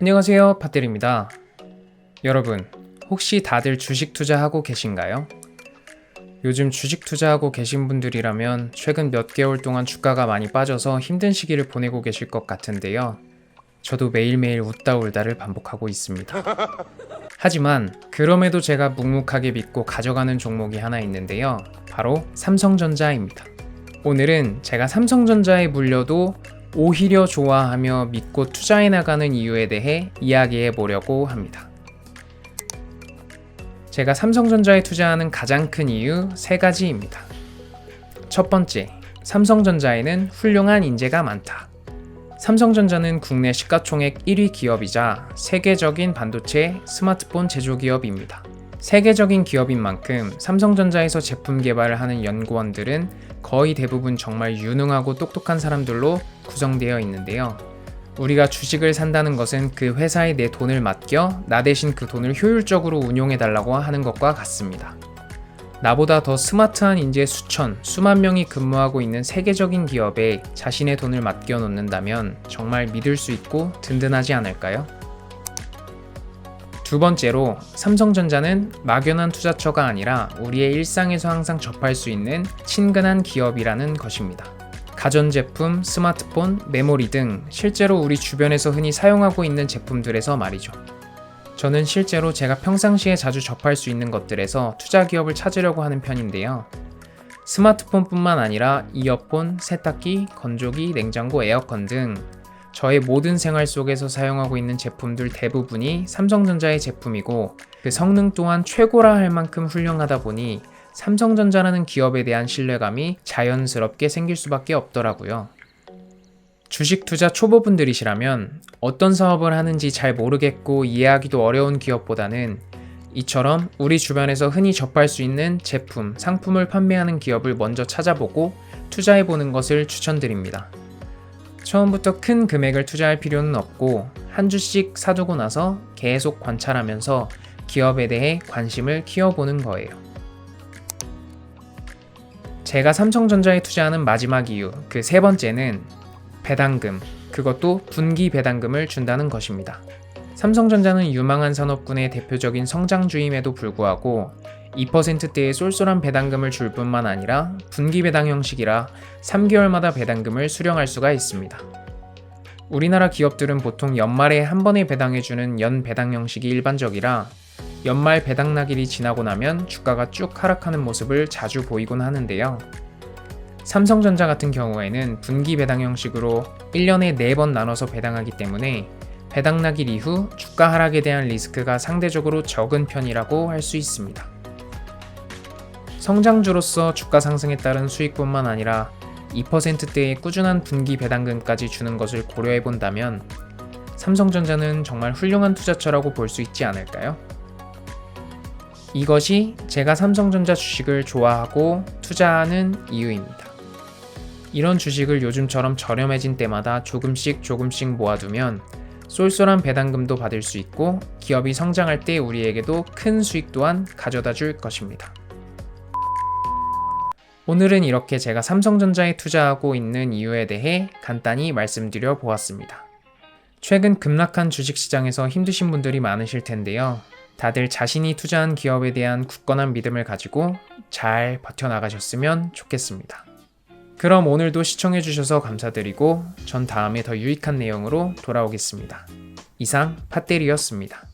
안녕하세요, 팟들입니다. 여러분, 혹시 다들 주식 투자하고 계신가요? 요즘 주식 투자하고 계신 분들이라면 최근 몇 개월 동안 주가가 많이 빠져서 힘든 시기를 보내고 계실 것 같은데요. 저도 매일매일 웃다 울다를 반복하고 있습니다. 하지만 그럼에도 제가 묵묵하게 믿고 가져가는 종목이 하나 있는데요. 바로 삼성전자입니다. 오늘은 제가 삼성전자에 물려도 오히려 좋아하며 믿고 투자해 나가는 이유에 대해 이야기해 보려고 합니다. 제가 삼성전자에 투자하는 가장 큰 이유 3가지입니다. 첫 번째, 삼성전자에는 훌륭한 인재가 많다. 삼성전자는 국내 시가총액 1위 기업이자 세계적인 반도체, 스마트폰 제조기업입니다. 세계적인 기업인 만큼 삼성전자에서 제품 개발을 하는 연구원들은 거의 대부분 정말 유능하고 똑똑한 사람들로 구성되어 있는데요. 우리가 주식을 산다는 것은 그 회사에 내 돈을 맡겨 나 대신 그 돈을 효율적으로 운용해달라고 하는 것과 같습니다. 나보다 더 스마트한 인재 수만 명이 근무하고 있는 세계적인 기업에 자신의 돈을 맡겨 놓는다면 정말 믿을 수 있고 든든하지 않을까요? 두 번째로, 삼성전자는 막연한 투자처가 아니라 우리의 일상에서 항상 접할 수 있는 친근한 기업이라는 것입니다. 가전제품, 스마트폰, 메모리 등 실제로 우리 주변에서 흔히 사용하고 있는 제품들에서 말이죠. 저는 실제로 제가 평상시에 자주 접할 수 있는 것들에서 투자 기업을 찾으려고 하는 편인데요. 스마트폰뿐만 아니라 이어폰, 세탁기, 건조기, 냉장고, 에어컨 등 저의 모든 생활 속에서 사용하고 있는 제품들 대부분이 삼성전자의 제품이고 그 성능 또한 최고라 할 만큼 훌륭하다 보니 삼성전자라는 기업에 대한 신뢰감이 자연스럽게 생길 수밖에 없더라고요. 주식 투자 초보분들이시라면 어떤 사업을 하는지 잘 모르겠고 이해하기도 어려운 기업보다는 이처럼 우리 주변에서 흔히 접할 수 있는 제품, 상품을 판매하는 기업을 먼저 찾아보고 투자해보는 것을 추천드립니다. 처음부터 큰 금액을 투자할 필요는 없고 한 주씩 사두고 나서 계속 관찰하면서 기업에 대해 관심을 키워보는 거예요. 제가 삼성전자에 투자하는 마지막 이유, 그 3번째는 배당금, 그것도 분기 배당금을 준다는 것입니다. 삼성전자는 유망한 산업군의 대표적인 성장주임에도 불구하고 2%대의 쏠쏠한 배당금을 줄 뿐만 아니라 분기 배당 형식이라 3개월마다 배당금을 수령할 수가 있습니다. 우리나라 기업들은 보통 연말에 한 번에 배당해주는 연 배당 형식이 일반적이라 연말 배당날이 지나고 나면 주가가 쭉 하락하는 모습을 자주 보이곤 하는데요. 삼성전자 같은 경우에는 분기 배당 형식으로 1년에 4번 나눠서 배당하기 때문에 배당날일 이후 주가 하락에 대한 리스크가 상대적으로 적은 편이라고 할 수 있습니다. 성장주로서 주가 상승에 따른 수익뿐만 아니라 2%대의 꾸준한 분기 배당금까지 주는 것을 고려해 본다면 삼성전자는 정말 훌륭한 투자처라고 볼 수 있지 않을까요? 이것이 제가 삼성전자 주식을 좋아하고 투자하는 이유입니다. 이런 주식을 요즘처럼 저렴해진 때마다 조금씩 모아두면 쏠쏠한 배당금도 받을 수 있고 기업이 성장할 때 우리에게도 큰 수익 또한 가져다 줄 것입니다. 오늘은 이렇게 제가 삼성전자에 투자하고 있는 이유에 대해 간단히 말씀드려 보았습니다. 최근 급락한 주식시장에서 힘드신 분들이 많으실 텐데요. 다들 자신이 투자한 기업에 대한 굳건한 믿음을 가지고 잘 버텨나가셨으면 좋겠습니다. 그럼 오늘도 시청해주셔서 감사드리고 전 다음에 더 유익한 내용으로 돌아오겠습니다. 이상 팟데리였습니다.